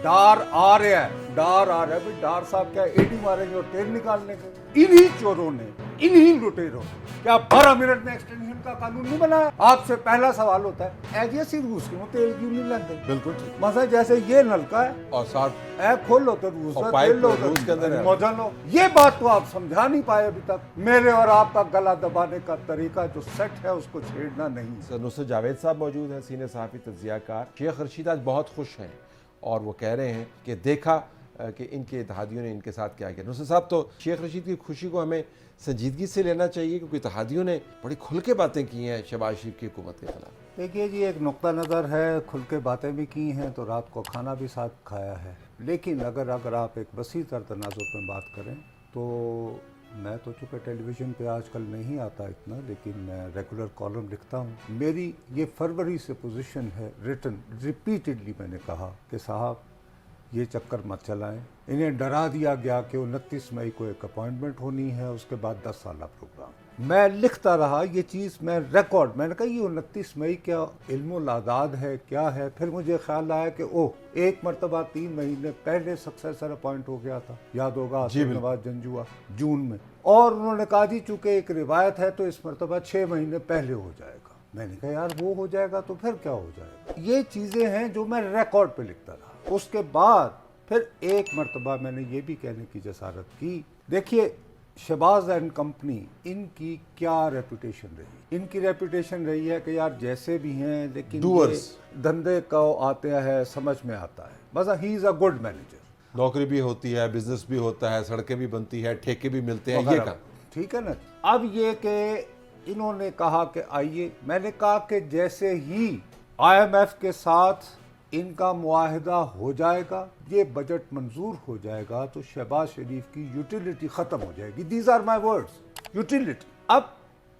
डार आ रहा है, डार आ रहा है। भाई डार साहब क्या एडी मारेंगे और तेल निकालने के? इन्हीं चोरों ने, इन्हीं लुटेरों ने क्या 12 मिनट में एक्सटेंशन का कानून नहीं बनाया? आपसे पहला सवाल होता है ऐसी रूस क्यों तेल क्यों नहीं लाते? बिल्कुल ठीक। मसा जैसे ये नलका है और साथ ऐ खोल लो तो रूस और में पाइप तेल लो रूस के अंदर है। मौजा लो। ये बात तो आप समझा नहीं पाए अभी तक। मेरे और आपका गला दबाने का तरीका जो सेट है उसको छेड़ना नहीं। नुसरत जावेद साहब मौजूद हैं, सीनियर सहाफ़ी तज्ज़ियाकार। शेख रशीद आज बहुत खुश हैं और वो कह रहे हैं कि देखा कि इनके इत्तेहादियों ने इनके साथ क्या किया। नुसरत साहब, तो शेख रशीद की खुशी को हमें संजीदगी से लेना चाहिए क्योंकि इत्तेहादियों ने बड़ी खुल के बातें की हैं शहबाज शरीफ की हुकूमत के खिलाफ। देखिए जी, एक नुक्ता नज़र है, खुल के बातें भी की हैं तो रात को खाना भी साथ खाया है। लेकिन अगर आप एक वसी तर तनाज़ुर में बात करें तो मैं तो चूँकि टेलीविज़न पे आजकल नहीं आता इतना, लेकिन मैं रेगुलर कॉलम लिखता हूँ। मेरी ये फरवरी से पोजीशन है, रिटन रिपीटेडली मैंने कहा कि साहब ये चक्कर मत चलाएं। इन्हें डरा दिया गया कि 29 मई को एक अपॉइंटमेंट होनी है, उसके बाद 10 साल प्रोग्राम। मैं लिखता रहा ये चीज़, मैं रिकॉर्ड, मैंने कहा ये 29 मई क्या इल्मुल आदाद है, क्या है। फिर मुझे ख्याल आया कि ओह, एक मरतबा 3 महीने पहले सक्सेसर अपॉइंट हो गया था, याद होगा, नवाज जंजुआ जून में। और उन्होंने कहा जी चूँकि एक रिवायत है तो इस मरतबा 6 महीने पहले हो जाएगा। मैंने कहा यार वो हो जाएगा तो फिर क्या हो जाएगा। ये चीज़ें हैं जो मैं रिकॉर्ड पे लिखता रहा। उसके बाद फिर एक मरतबा मैंने ये भी कहने की जसारत की, देखिए शहबाज एंड कंपनी, इनकी क्या रेपुटेशन रही? इनकी रेपुटेशन रही है कि यार जैसे भी हैं लेकिन ये धंधे का आते हैं, समझ में आता है, बस he is a good manager. नौकरी भी होती है, बिजनेस भी होता है, सड़कें भी बनती है, ठेके भी मिलते हैं, ये काम ठीक है ना। अब ये कि इन्होंने कहा कि आइए, मैंने कहा कि जैसे ही IMF के साथ इनका मुआहिदा हो जाएगा, ये बजट मंजूर हो जाएगा तो शहबाज शरीफ की यूटिलिटी ख़त्म हो जाएगी। These are my words, utility. अब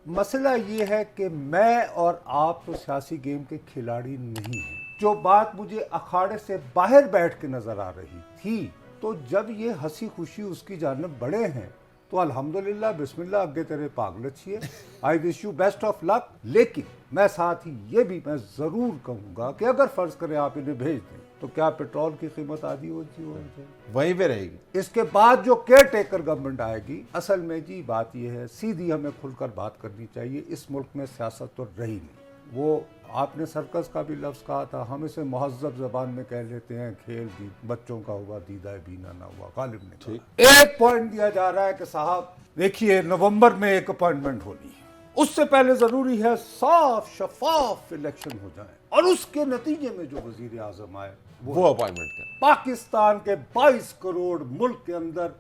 मसला ये है कि मैं और आप तो सियासी गेम के खिलाड़ी नहीं हैं। जो बात मुझे अखाड़े से बाहर बैठ के नज़र आ रही थी, तो जब ये हंसी खुशी उसकी जानिब बढ़े हैं तो अल्हम्दुलिल्लाह, बिस्मिल्लाह, अगे तेरे पागल अच्छी है, I wish you best of luck. लेकिन मैं साथ ही ये भी मैं ज़रूर कहूँगा कि अगर फ़र्ज़ करें आप इन्हें भेज दें तो क्या पेट्रोल की कीमत आधी हो जाएगी? वहीं पे रहेगी। इसके बाद जो केयर टेकर गवर्नमेंट आएगी, असल में जी बात यह है, सीधी हमें खुलकर बात करनी चाहिए। इस मुल्क में सियासत तो रही नहीं। वो आपने सर्कस का भी लफ्ज़ कहा था, हम इसे महज़्ज़ब ज़बान में कह लेते हैं खेल दी, बच्चों का हुआ दीदा बीना ना हुआ, गालिब ने कहा। एक पॉइंट दिया जा रहा है कि साहब देखिए नवंबर में एक अपॉइंटमेंट होनी है, उससे पहले ज़रूरी है साफ शफाफ इलेक्शन हो जाए और उसके नतीजे में जो वज़ीर आज़म आए वो अपॉइंटमेंट करें। पाकिस्तान के 22 करोड़ मुल्क के अंदर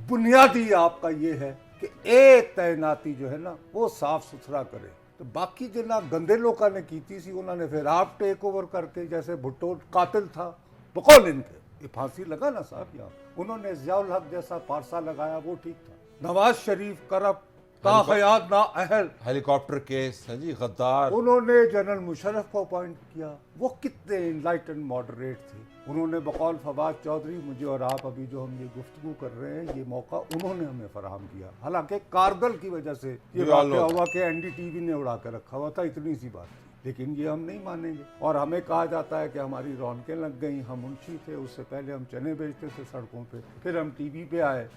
बुनियादी आपका ये है कि एक तैनाती जो है ना वो साफ सुथरा करे। तो बाकी जिन्ना गंदे लोगों ने की थी उन्होंने फिर आप टेक ओवर करके, जैसे भुट्टो कातिल था बकौल इनके, ये फांसी लगा ना साहब यहाँ, उन्होंने ज़ियाउल हक जैसा पारसा लगाया, वो ठीक था। नवाज शरीफ करप्ट, ताहयात ना अहल, हेलीकॉप्टर केस है जी, गद्दार। उन्होंने जनरल मुशर्रफ को अपॉइंट किया, वो कितने इनलाइटन मॉडरेट थे। उन्होंने बकौल फवाद चौधरी, मुझे और आप अभी जो हम ये गुफ्तगू कर रहे हैं, ये मौका उन्होंने हमें फराहम किया। हालांकि कारगिल की वजह से ये वाक़या हुआ कि NDTV ने उड़ा के रखा हुआ था, इतनी सी बात थी। लेकिन ये हम नहीं मानेंगे और हमें कहा जाता है कि हमारी रौनकें लग गई, हम मुंशी थे, उससे पहले हम चने बेचते थे सड़कों पे, फिर हम TV पे आए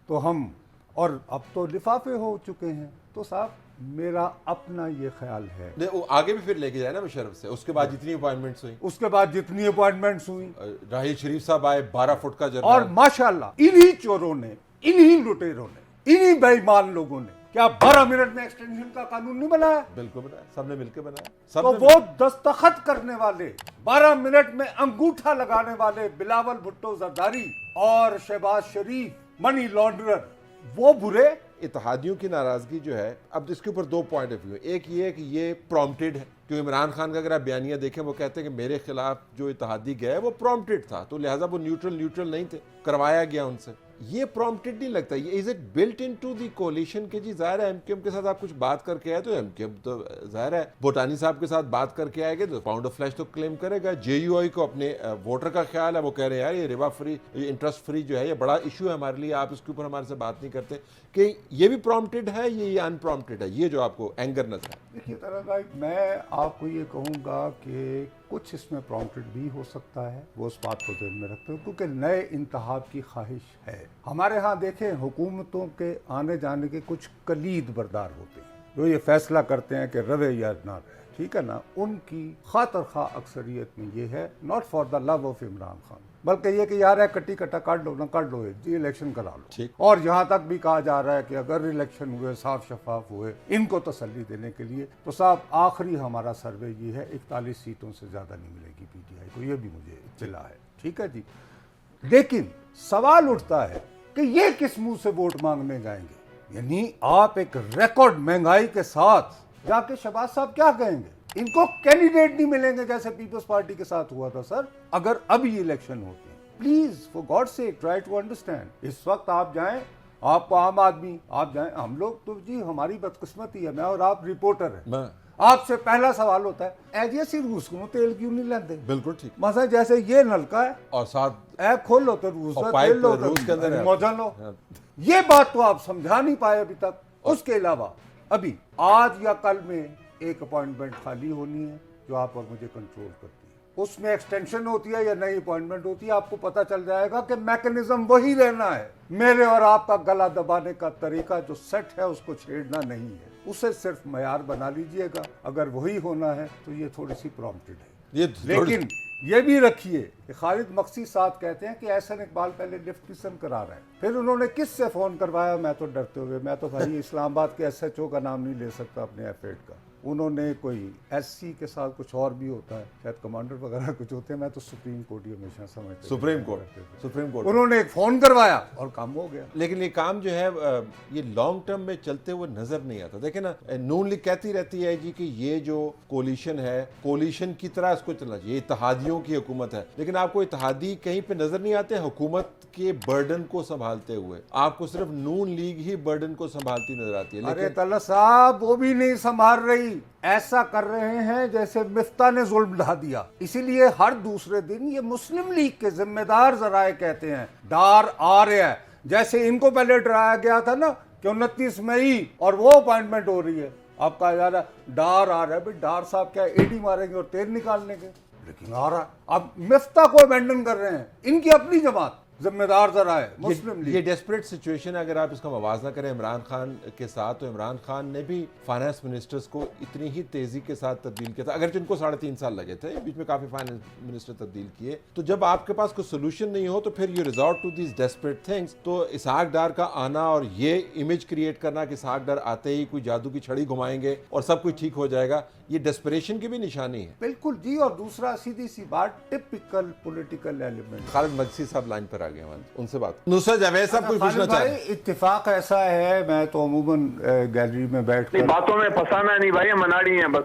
तो हम, और अब तो लिफाफे हो चुके हैं। तो साहब मेरा अपना ये ख्याल है, वो आगे भी फिर लेके जाए ना मुशर्रफ से। उसके बाद जितनी अपॉइंटमेंट्स हुई, उसके बाद जितनी अपॉइंटमेंट्स हुई, राहील शरीफ साहब आए 12 फुट का जनरल, और माशाल्लाह इन्हीं चोरों ने, इन्हीं लुटेरों ने, इन्हीं बेईमान लोगों ने क्या 12 मिनट में एक्सटेंशन का कानून नहीं बनाया? बिल्कुल बनाया, सबने मिलकर बनाया। तो वो दस्तखत करने वाले, 12 मिनट में अंगूठा लगाने वाले बिलावल भुट्टो जरदारी और शहबाज शरीफ मनी लॉन्ड्रर, वो बुरे। इत्तेहादियों की नाराज़गी जो है, अब इसके ऊपर 2 पॉइंट ऑफ व्यू है। एक ये है कि ये प्रॉम्प्टेड है, क्योंकि इमरान खान का अगर आप बयानिया देखें, वो कहते हैं कि मेरे खिलाफ जो इत्तेहादी गए वो प्रॉम्प्टेड था, तो लिहाजा वो न्यूट्रल नहीं थे, करवाया गया उनसे। ये प्रॉम्प्टेड नहीं लगता, ये is it built into the coalition के जी। ज़ाहिर है MKM के साथ आप कुछ बात करके आए तो MKM तो ज़ाहिर है भूटानी साहब के साथ बात करके आएंगे तो पाउंड ऑफ फ्लैश तो क्लेम करेगा। JUI को अपने वोटर का ख्याल है, वो कह रहे हैं यार ये रिबा फ्री, ये इंटरेस्ट फ्री जो है ये बड़ा इशू है हमारे लिए, आप इसके ऊपर हमारे से बात नहीं करते। कि ये भी प्रॉम्प्टेड है, ये अनप्रॉम्प्टेड है, ये जो आपको एंगर नजर है? देखिए तरह भाई, मैं आपको ये कहूँगा कि کچھ اس میں پرومپٹڈ بھی ہو سکتا ہے، وہ اس بات کو ذہن میں رکھتے ہیں کیونکہ نئے انتخاب کی خواہش ہے۔ ہمارے ہاں دیکھیں حکومتوں کے آنے جانے کے کچھ کلید بردار ہوتے ہیں جو یہ فیصلہ کرتے ہیں کہ رہے یا نہ رہے، ٹھیک ہے نا، ان کی خاطر خواہ اکثریت میں یہ ہے not for the love of Imran Khan, بلکہ یہ کہ یار ہے کٹی کٹا کاٹ لو نہ کاٹ لو جی الیکشن کرا لو، اور یہاں تک بھی کہا جا رہا ہے کہ اگر الیکشن ہوئے صاف شفاف ہوئے ان کو تسلی دینے کے لیے تو صاحب آخری ہمارا سروے یہ ہے 41 سیٹوں سے زیادہ نہیں ملے گی پی ٹی آئی کو، یہ بھی مجھے اطلاع ہے، ٹھیک ہے جی۔ لیکن سوال اٹھتا ہے کہ یہ کس منہ سے ووٹ مانگنے جائیں گے؟ یعنی آپ ایک ریکارڈ مہنگائی کے ساتھ جا کے شہباز صاحب کیا کہیں گے؟ ان کو کینڈیڈیٹ نہیں ملیں گے جیسے پیپلز پارٹی کے ساتھ ہوا تھا سر اگر اب یہ الیکشن ہوتے ہیں۔ Please for God sake try to understand, اس وقت آپ جائیں، آپ کو عام آدمی آپ جائیں، ہم لوگ تو جی ہماری بدقسمتی ہے، میں اور آپ رپورٹر ہیں، آپ سے پہلا سوال ہوتا ہے ایسی روس کو تیل کیوں نہیں لیندے؟ بالکل ٹھیک، مثلا جیسے یہ نلکا ہے اور ساتھ ایپ کھول لو تو روس کا تیل لو، روس کے اندر موجہ لو، یہ بات تو آپ سمجھا نہیں پائے ابھی تک۔ اس کے علاوہ ابھی آج یا کل میں ایک اپوائنٹمنٹ خالی ہونی ہے جو آپ اور مجھے کنٹرول کرتی ہے، اس میں ایکسٹینشن ہوتی ہے یا نئی اپوائنٹمنٹ ہوتی ہے، آپ کو پتہ چل جائے گا کہ میکنزم وہی رہنا ہے، میرے اور آپ کا گلا دبانے کا طریقہ جو سیٹ ہے اس کو چھیڑنا نہیں ہے، اسے صرف معیار بنا لیجئے گا، اگر وہی ہونا ہے تو یہ تھوڑی سی پرومپٹڈ ہے۔ لیکن یہ بھی رکھیے کہ خالد مقصی صاحب کہتے ہیں کہ احسن اقبال پہلے لفٹ کسن کرا رہے ہیں، پھر انہوں نے کس سے فون کروایا؟ میں تو ڈرتے ہوئے، میں تو بھائی اسلام آباد کے ایس ایچ او کا نام نہیں لے سکتا اپنے ایف ایڈ کا، انہوں نے کوئی ایس سی کے ساتھ کچھ اور بھی ہوتا ہے، شاید کمانڈر وغیرہ کچھ ہوتے ہیں، میں تو سپریم کورٹ ہی ہمیشہ سمجھتا ہوں، سپریم کورٹ انہوں نے ایک فون کروایا اور کام ہو گیا۔ لیکن یہ کام جو ہے یہ لانگ ٹرم میں چلتے ہوئے نظر نہیں آتا۔ دیکھیں نا، نون لیگ کہتی رہتی ہے جی کہ یہ جو کولیشن ہے کولیشن کی طرح اس کو چلنا چاہیے، اتحادیوں کی حکومت ہے، لیکن آپ کو اتحادی کہیں پہ نظر نہیں آتے حکومت کے برڈن کو سنبھالتے ہوئے، آپ کو صرف نون لیگ ہی برڈن کو سنبھالتی نظر آتی ہے۔ ارے طلعت صاحب وہ بھی نہیں سنبھال رہی، ایسا کر رہے ہیں جیسے مفتاح نے ظلم ڈھا دیا، اسی لیے ہر دوسرے دن یہ مسلم لیگ کے ذمہ دار ذرائع کہتے ہیں ڈار آ رہا ہے، جیسے ان کو پہلے ڈرایا گیا تھا نا کہ 29 مئی اور وہ اپوائنٹمنٹ ہو رہی ہے، اب کہا جا رہا ہے ڈار آ رہا ہے۔ بھائی ڈار صاحب کیا ایڈی ماریں گے اور تیل نکالنے کے؟ لیکن آ رہا ہے، اب مفتاح کو ابینڈن کر رہے ہیں، ان کی اپنی جماعت ذمہ دار ذرائع مسلم لیگ۔ یہ ڈیسپریٹ سچویشن ہے، اگر آپ اس کا موازنہ کریں عمران خان کے ساتھ، تو عمران خان نے بھی فائنانس منسٹرز کو اتنی ہی تیزی کے ساتھ تبدیل کیا تھا، اگرچہ ان کو 3.5 سال لگے تھے، بیچ میں کافی فائنانس منسٹر تبدیل کیے۔ تو جب آپ کے پاس کوئی سولوشن نہیں ہو تو پھر you resort to these desperate things. تو اسحاق ڈار کا آنا اور یہ امیج کریٹ کرنا کہ اسحاق ڈار آتے ہی کوئی جادو کی چھڑی گھمائیں گے اور سب کچھ ٹھیک ہو جائے گا، یہ ڈیسپریشن کی بھی نشانی ہے۔ بالکل جی، اور دوسرا سیدھی سی بات ٹپیکل پولیٹیکل ایلیمنٹ۔ خالد مقصی صاحب لائن پر آ گئے ہیں، ان سے بات نصرت جاوید صاحب کچھ پوچھنا چاہ رہے ہیں۔ اتفاق ایسا ہے، میں تو عموماً گیلری میں بیٹھ کر باتوں میں پھنسانا نہیں بھائی، ہم مناڑی ہیں بس،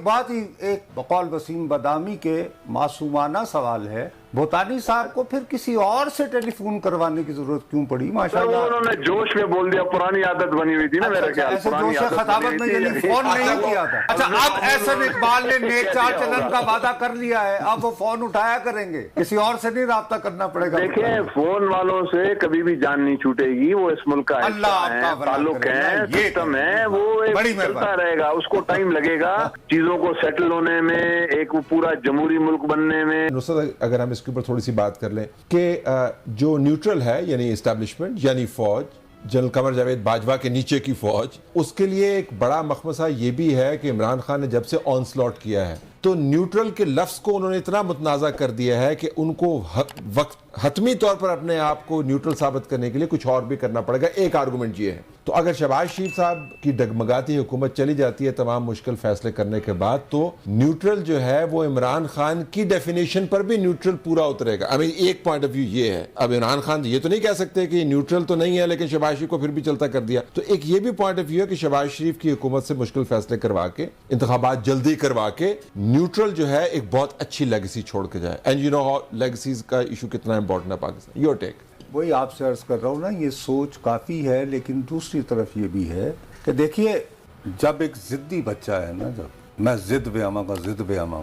بات ہی ایک بقول وسیم بدامی کے معصومانہ سوال ہے، بھوتانی صاحب کو پھر کسی اور سے ٹیلی فون کروانے کی ضرورت کیوں پڑی؟ ماشاءاللہ انہوں نے جوش میں بول دیا، پرانی عادت بنی ہوئی تھی نا میرا خیال، ایسے جوش خطابت میں یعنی فون نہیں کیا تھا۔ اچھا اب احسن اقبال نے نیک چال چلن کا وعدہ کر لیا ہے، اب وہ فون اٹھایا کریں گے، کسی اور سے نہیں رابطہ کرنا پڑے گا۔ دیکھیں فون والوں سے کبھی بھی جان نہیں چھوٹے گی، وہ اس ملک کا تعلق ہے، سسٹم ہے، وہ چلتا رہے گا، اس کو ٹائم لگے گا چیزوں کو سیٹل ہونے میں، ایک پورا جمہوری ملک بننے میں۔ نصرت اگر ہم اس کے اوپر تھوڑی سی بات کر لیں کہ جو نیوٹرل ہے یعنی اسٹیبلشمنٹ یعنی فوج، جنرل قمر جاوید باجوہ کے نیچے کی فوج، اس کے لیے ایک بڑا مخمصہ یہ بھی ہے کہ عمران خان نے جب سے آن سلاٹ کیا ہے تو نیوٹرل کے لفظ کو انہوں نے اتنا متنازع کر دیا ہے کہ ان کو وقت حتمی طور پر اپنے آپ کو نیوٹرل ثابت کرنے کے لیے کچھ اور بھی کرنا پڑے گا۔ ایک آرگومنٹ یہ ہے، تو اگر شہباز شریف صاحب کی ڈگمگاتی حکومت چلی جاتی ہے تمام مشکل فیصلے کرنے کے بعد، تو نیوٹرل جو ہے وہ عمران خان کی ڈیفینیشن پر بھی نیوٹرل پورا اترے گا۔ ایک پوائنٹ آف ویو یہ ہے، اب عمران خان یہ تو نہیں کہہ سکتے کہ نیوٹرل تو نہیں ہے لیکن شہباز شریف کو پھر بھی چلتا کر دیا، تو ایک یہ بھی پوائنٹ آف ویو ہے کہ شہباز شریف کی حکومت سے مشکل فیصلے کروا کے، انتخابات جلدی کروا کے نیوٹرل جو ہے ایک بہت اچھی لیگیسی چھوڑ کے جائے۔ اینڈ یو نو ہاؤ لیگیسیز کا ایشو کتنا امپورٹنٹ ہے پاکستان۔ Your take. وہی آپ سے عرض کر رہا ہوں نا، یہ سوچ کافی ہے، لیکن دوسری طرف یہ بھی ہے کہ دیکھیے جب ایک ضدی بچہ ہے نا، جب میں ضد پہ آواں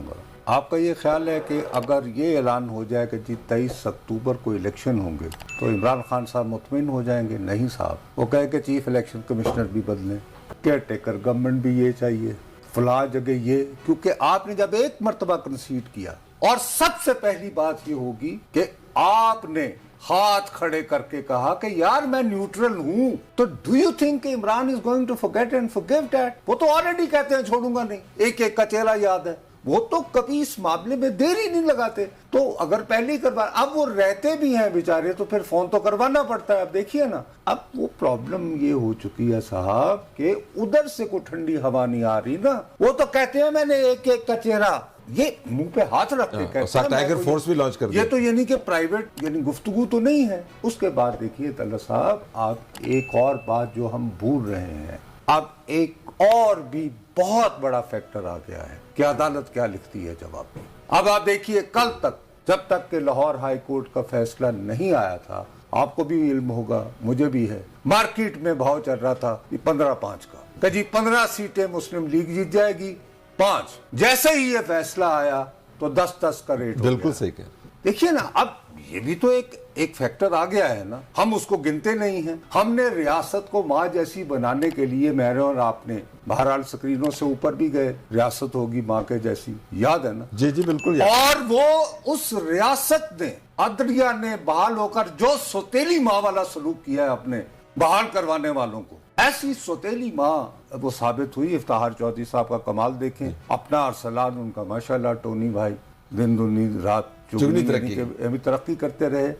گا، آپ کا یہ خیال ہے کہ اگر یہ اعلان ہو جائے کہ جی 23 اکتوبر کو الیکشن ہوں گے تو عمران خان صاحب مطمئن ہو جائیں گے؟ نہیں صاحب، وہ کہے کہ چیف الیکشن کمشنر بھی بدلیں، کیئر ٹیکر گورنمنٹ بھی یہ چاہیے، फला जगह ये, क्योंकि आपने जब एक मर्तबा कंसीड किया, और सबसे पहली बात ये होगी कि आपने हाथ खड़े करके कहा कि यार मैं न्यूट्रल हूं, तो do you think Imran is going to forget and forgive that? वो तो ऑलरेडी कहते हैं छोड़ूंगा नहीं, एक एक का चेहरा याद है, वो तो कभी इस मामले में देर ही नहीं लगाते। तो अगर पहले ही करवा, अब वो रहते भी हैं बेचारे तो फिर फोन तो करवाना पड़ता है। अब देखिए ना, अब वो प्रॉब्लम ये हो चुकी है साहब कि उधर से कोई ठंडी हवा नहीं आ रही ना, वो तो कहते हैं मैंने एक एक का चेहरा, ये मुंह पे हाथ रख के कहते हैं। टाइगर फोर्स भी लॉन्च कर दिया। ये तो यानी कि प्राइवेट यानी गुफ्तगू तो नहीं है। उसके बाद देखिए तल्ला साहब, आप एक और बात जो हम भूल रहे हैं, अब एक और भी बहुत बड़ा फैक्टर आ गया है कि अदालत क्या लिखती है जवाब में। अब आप देखिए, कल तक जब तक कि लाहौर हाई कोर्ट का फैसला नहीं आया था, आपको भी इल्म होगा, मुझे भी है, मार्केट में भाव चल रहा था 15-5 का, कि जी 15 सीटें मुस्लिम लीग जीत जाएगी, 5। जैसे ही ये फैसला आया तो 10-10 का रेट हो गया। बिल्कुल सही कह रहे हैं। देखिए ना, अब ये भी तो एक फैक्टर आ गया है ना, हम उसको गिनते नहीं हैं। हमने रियासत को माँ जैसी बनाने के लिए, मेरे और आपने बहरहाल स्क्रीनों से ऊपर भी गए, रियासत होगी माँ के जैसी, याद है ना? जी जी बिल्कुल याद। और वो उस रियासत ने, अदलिया ने बहाल होकर जो सौतेली माँ वाला सलूक किया है अपने बहाल करवाने वालों को, ऐसी सौतेली माँ वो साबित हुई। इफ्तार चौधरी साहब का कमाल देखें, अपना अरसलान उनका माशाल्लाह, टोनी भाई दिन दुनी रात चुगनी तरक्की करते रहे।